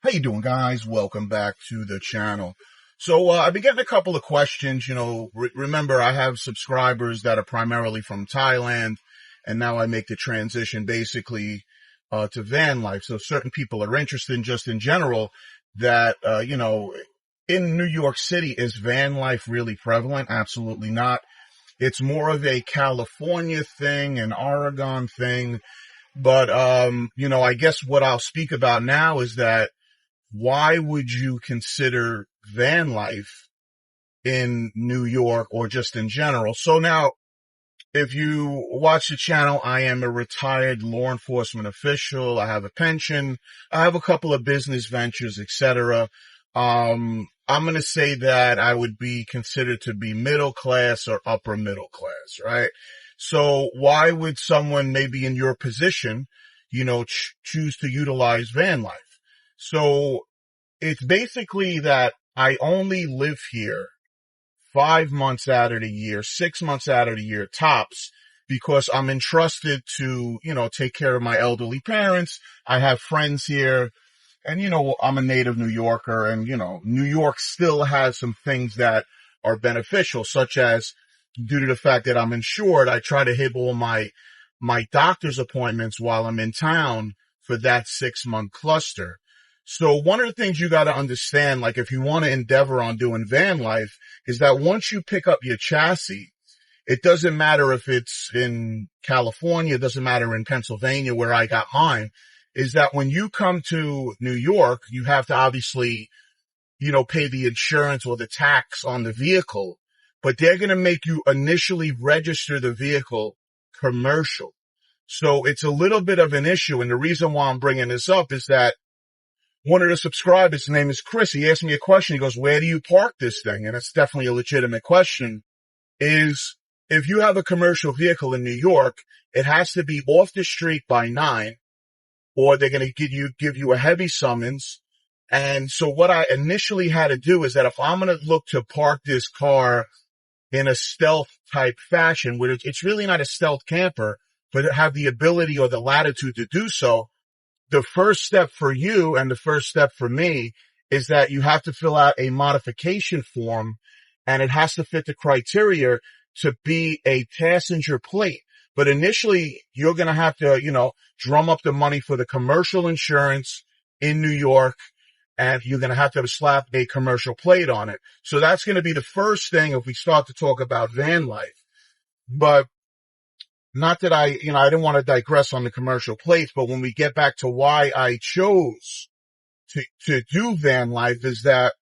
How you doing, guys? Welcome back to the channel. So I've been getting a couple of questions. Remember, I have subscribers that are primarily from Thailand, and now I make the transition basically to van life. So certain people are interested in just in general that, in New York City, is van life really prevalent? Absolutely not. It's more of a California thing, an Oregon thing. But, I guess what I'll speak about now is that why would you consider van life in New York or just in general? So now, if you watch the channel, I am a retired law enforcement official. I have a pension. I have a couple of business ventures, etc. I'm going to say that I would be considered to be middle class or upper middle class, right? So why would someone maybe in your position, choose to utilize van life? So it's basically that I only live here 5 months out of the year, 6 months out of the year tops, because I'm entrusted to, take care of my elderly parents. I have friends here and, I'm a native New Yorker and, New York still has some things that are beneficial, such as due to the fact that I'm insured, I try to hit all my doctor's appointments while I'm in town for that 6-month cluster. So one of the things you got to understand, like if you want to endeavor on doing van life, is that once you pick up your chassis, it doesn't matter if it's in California, it doesn't matter in Pennsylvania where I got mine, is that when you come to New York, you have to obviously, pay the insurance or the tax on the vehicle, but they're going to make you initially register the vehicle commercial. So it's a little bit of an issue. And the reason why I'm bringing this up is that one of the subscribers, his name is Chris, he asked me a question. He goes, where do you park this thing? And it's definitely a legitimate question. Is if you have a commercial vehicle in New York, it has to be off the street by 9, or they're going to give you a heavy summons. And so what I initially had to do is that if I'm going to look to park this car in a stealth type fashion, where it's really not a stealth camper, but it have the ability or the latitude to do so, the first step for you and the first step for me is that you have to fill out a modification form, and it has to fit the criteria to be a passenger plate. But initially, you're going to have to, drum up the money for the commercial insurance in New York, and you're going to have slap a commercial plate on it. So that's going to be the first thing if we start to talk about van life. But not that I didn't want to digress on the commercial plates, but when we get back to why I chose to do van life is that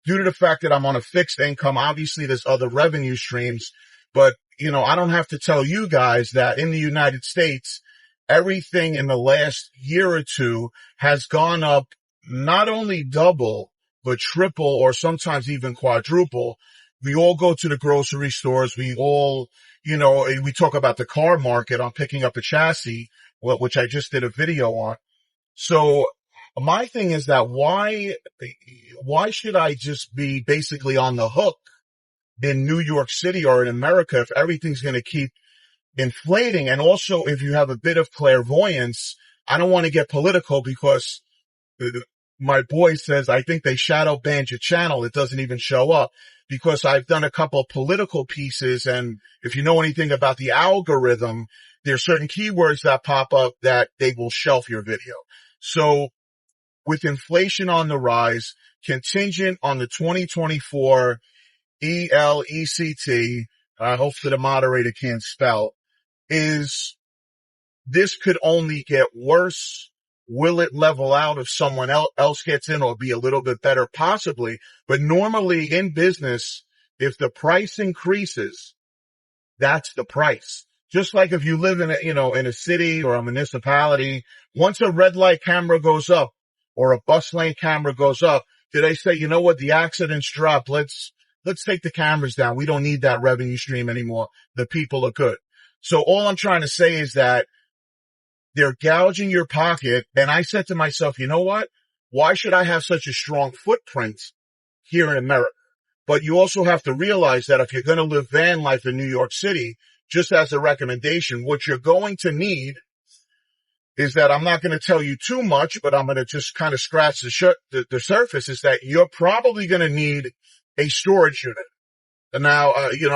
due to the fact that I'm on a fixed income, obviously there's other revenue streams, but I don't have to tell you guys that in the United States, everything in the last year or two has gone up not only double, but triple or sometimes even quadruple. We all go to the grocery stores. We all, we talk about the car market on picking up a chassis, which I just did a video on. So my thing is that why should I just be basically on the hook in New York City or in America if everything's going to keep inflating? And also, if you have a bit of clairvoyance, I don't want to get political because my boy says, I think they shadow banned your channel. It doesn't even show up because I've done a couple of political pieces. And if you know anything about the algorithm, there are certain keywords that pop up that they will shelf your video. So with inflation on the rise, contingent on the 2024 ELECT, hopefully the moderator can't spell, is this could only get worse. Will it level out if someone else gets in or be a little bit better? Possibly. But normally in business, if the price increases, that's the price. Just like if you live in in a city or a municipality, once a red light camera goes up or a bus lane camera goes up, do they say, you know what, the accidents dropped. Let's take the cameras down. We don't need that revenue stream anymore. The people are good. So all I'm trying to say is that they're gouging your pocket. And I said to myself, you know what? Why should I have such a strong footprint here in America? But you also have to realize that if you're going to live van life in New York City, just as a recommendation, what you're going to need is that I'm not going to tell you too much, but I'm going to just kind of scratch the surface, is that you're probably going to need a storage unit. And now,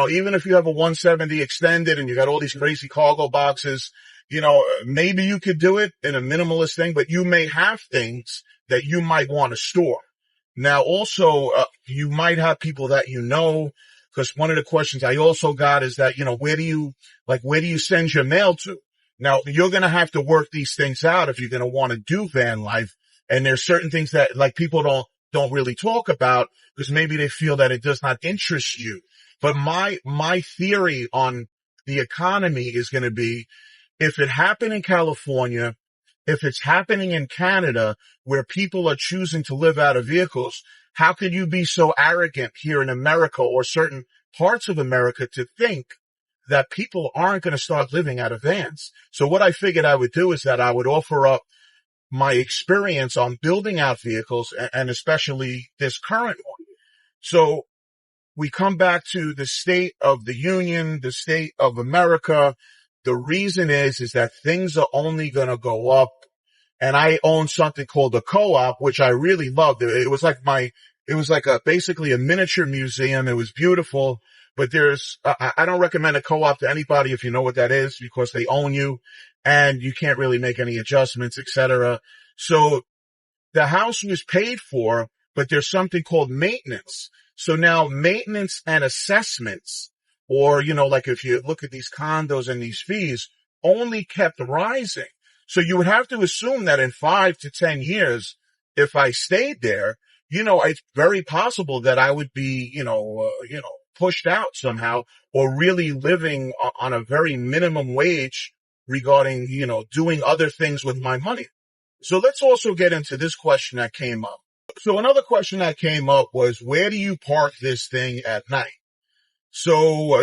even if you have a 170 extended and you got all these crazy cargo boxes, maybe you could do it in a minimalist thing, but you may have things that you might want to store. Now, also, you might have people that because one of the questions I also got is that, where do you send your mail to? Now, you're going to have to work these things out if you're going to want to do van life. And there's certain things that people don't really talk about because maybe they feel that it does not interest you. But my theory on the economy is going to be, if it happened in California, if it's happening in Canada, where people are choosing to live out of vehicles, how could you be so arrogant here in America or certain parts of America to think that people aren't going to start living out of vans? So what I figured I would do is that I would offer up my experience on building out vehicles, and especially this current one. So we come back to the State of the Union, the State of America. The reason is that things are only going to go up. And I own something called a co-op, which I really loved. It was basically a miniature museum. It was beautiful, but I don't recommend a co-op to anybody if you know what that is, because they own you and you can't really make any adjustments, etc. So the house was paid for, but there's something called maintenance. So now maintenance and assessments, or, if you look at these condos and these fees, only kept rising. So you would have to assume that in 5 to 10 years, if I stayed there, it's very possible that I would be, pushed out somehow, or really living on a very minimum wage regarding, doing other things with my money. So let's also get into this question that came up. So another question that came up was, where do you park this thing at night? So,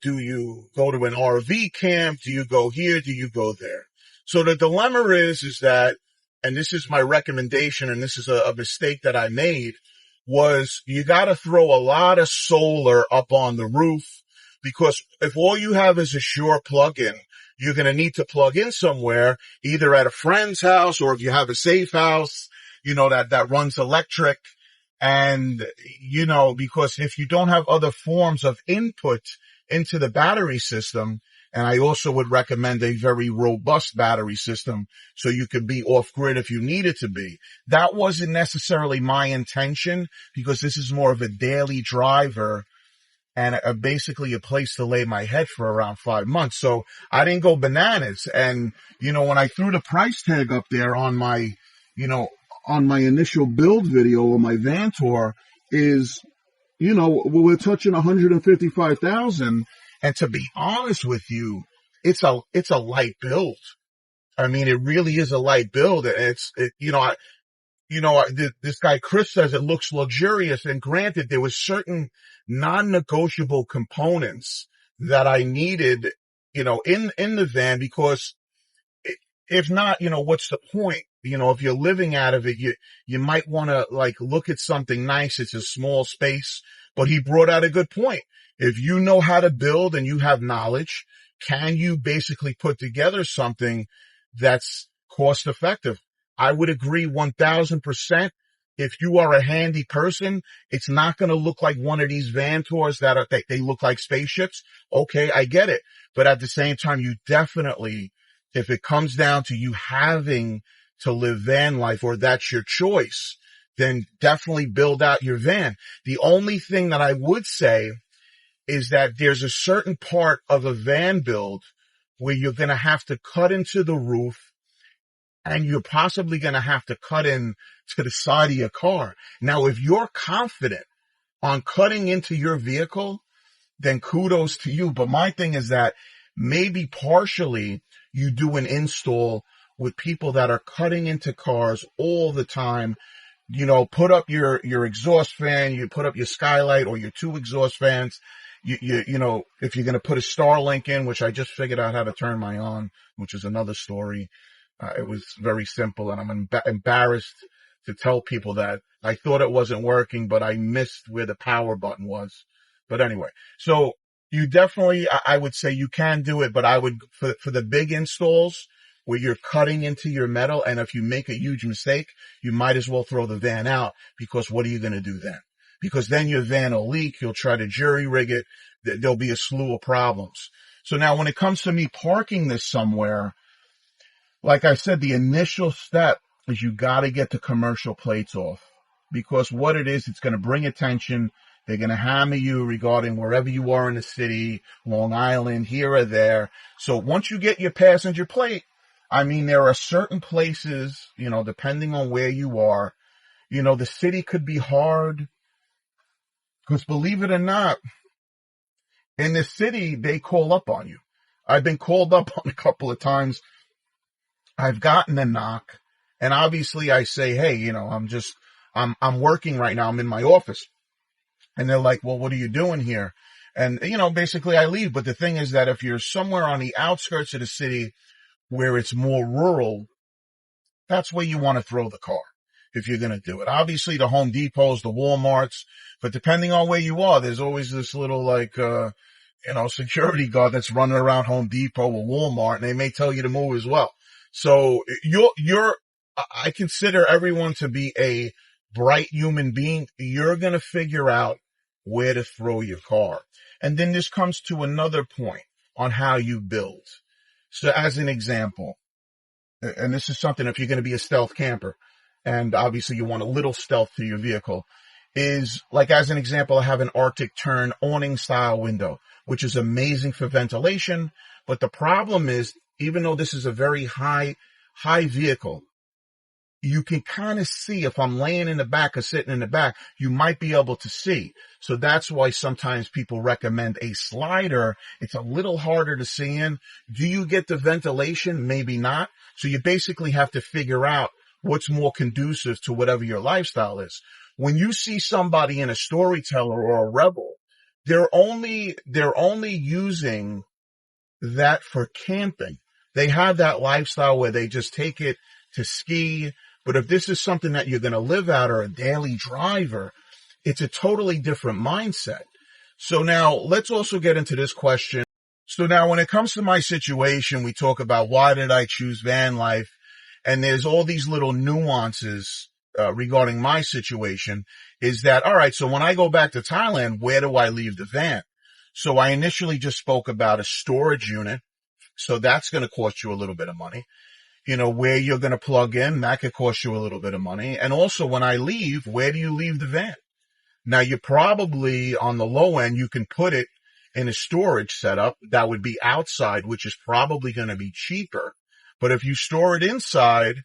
do you go to an RV camp? Do you go here? Do you go there? So the dilemma is that, and this is my recommendation, and this is a mistake that I made, was you got to throw a lot of solar up on the roof, because if all you have is a Shure plug-in, you're going to need to plug in somewhere, either at a friend's house, or if you have a safe house, that runs electric. And, because if you don't have other forms of input into the battery system, and I also would recommend a very robust battery system so you can be off grid if you needed to be. That wasn't necessarily my intention, because this is more of a daily driver and basically a place to lay my head for around 5 months. So I didn't go bananas. And, when I threw the price tag up there on my, on my initial build video or my van tour, is, we're touching 155,000. And to be honest with you, it's a light build. I mean, it really is a light build. This guy Chris says it looks luxurious, and granted, there was certain non-negotiable components that I needed, in the van, because if not, what's the point? If you're living out of it, you might want to look at something nice. It's a small space, but he brought out a good point. If you know how to build and you have knowledge, can you basically put together something that's cost effective? I would agree 1000%. If you are a handy person, it's not going to look like one of these van tours they look like spaceships. Okay, I get it. But at the same time, you definitely, if it comes down to you having to live van life, or that's your choice, then definitely build out your van. The only thing that I would say is that there's a certain part of a van build where you're going to have to cut into the roof, and you're possibly going to have to cut in to the side of your car. Now, if you're confident on cutting into your vehicle, then kudos to you. But my thing is that maybe partially you do an install with people that are cutting into cars all the time. Put up your exhaust fan, you put up your skylight or your 2 exhaust fans. If you're going to put a Starlink in, which I just figured out how to turn my on, which is another story. It was very simple, and I'm embarrassed to tell people that I thought it wasn't working, but I missed where the power button was. But anyway, so you definitely, I would say you can do it, but I would, for the big installs, where you're cutting into your metal. And if you make a huge mistake, you might as well throw the van out, because what are you going to do then? Because then your van will leak. You'll try to jury rig it. There'll be a slew of problems. So now when it comes to me parking this somewhere, like I said, the initial step is you got to get the commercial plates off, because what it is, it's going to bring attention. They're going to hammer you regarding wherever you are in the city, Long Island, here or there. So once you get your passenger plate, I mean, there are certain places, you know, depending on where you are, you know, the city could be hard, because believe it or not, in the city, they call up on you. I've been called up on a couple of times. I've gotten a knock, and obviously I say, hey, you know, I'm working right now. I'm in my office. And they're like, well, what are you doing here? And, you know, basically I leave. But the thing is that if you're somewhere on the outskirts of the city where it's more rural, that's where you want to throw the car if you're going to do it. Obviously the Home Depots, the Walmarts, but depending on where you are, there's always this little you know, security guard that's running around Home Depot or Walmart, and they may tell you to move as well. So I consider everyone to be a bright human being. You're going to figure out where to throw your car. And then this comes to another point on how you build. So as an example, and this is something, if you're going to be a stealth camper, and obviously you want a little stealth to your vehicle, is like, as an example, I have an Arctic Tern awning style window, which is amazing for ventilation. But the problem is, even though this is a very high vehicle, you can kind of see if I'm laying in the back or sitting in the back, you might be able to see. So that's why sometimes people recommend a slider. It's a little harder to see in. Do you get the ventilation? Maybe not. So you basically have to figure out what's more conducive to whatever your lifestyle is. When you see somebody in a Storyteller or a Rebel, they're only using that for camping. They have that lifestyle where they just take it to ski. But if this is something that you're going to live out, or a daily driver, it's a totally different mindset. So now let's also get into this question. So now when it comes to my situation, we talk about why did I choose van life? And there's all these little nuances regarding my situation, is that, all right, so when I go back to Thailand, where do I leave the van? So I initially just spoke about a storage unit. So that's going to cost you a little bit of money. You know, where you're going to plug in, that could cost you a little bit of money. And also when I leave, where do you leave the van? Now you're probably on the low end, you can put it in a storage setup that would be outside, which is probably going to be cheaper. But if you store it inside,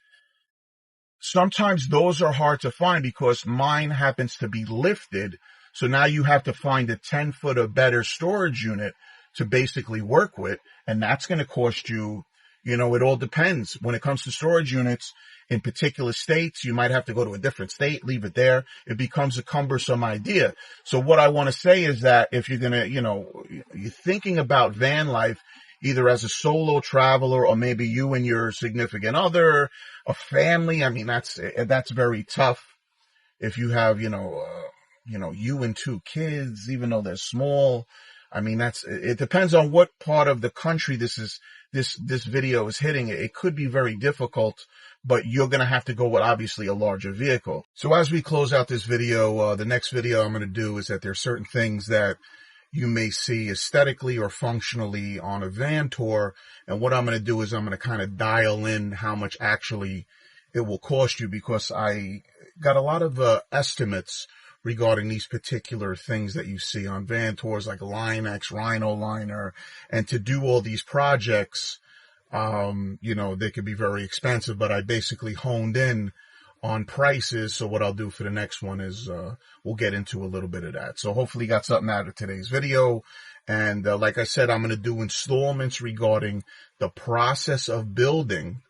sometimes those are hard to find, because mine happens to be lifted. So now you have to find a 10-foot or better storage unit to basically work with. And that's going to cost you, you know, it all depends. When it comes to storage units in particular states, you might have to go to a different state, leave it there. It becomes a cumbersome idea. So what I want to say is that if you're going to, you know, you're thinking about van life, either as a solo traveler, or maybe you and your significant other, a family, I mean, that's very tough. If you have, you and 2 kids, even though they're small, I mean, it depends on what part of the country this video is hitting. It could be very difficult, but you're going to have to go with obviously a larger vehicle. So as we close out this video, the next video I'm going to do is that there are certain things that you may see aesthetically or functionally on a van tour. And what I'm going to do is I'm going to kind of dial in how much actually it will cost you, because I got a lot of estimates regarding these particular things that you see on van tours, like Line-X, Rhino Liner. And to do all these projects, they could be very expensive, but I basically honed in on prices. So what I'll do for the next one is we'll get into a little bit of that. So hopefully you got something out of today's video. And like I said, I'm going to do installments regarding the process of building,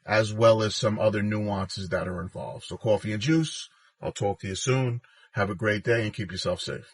as well as some other nuances that are involved. So Coffee and Juice, I'll talk to you soon. Have a great day and keep yourself safe.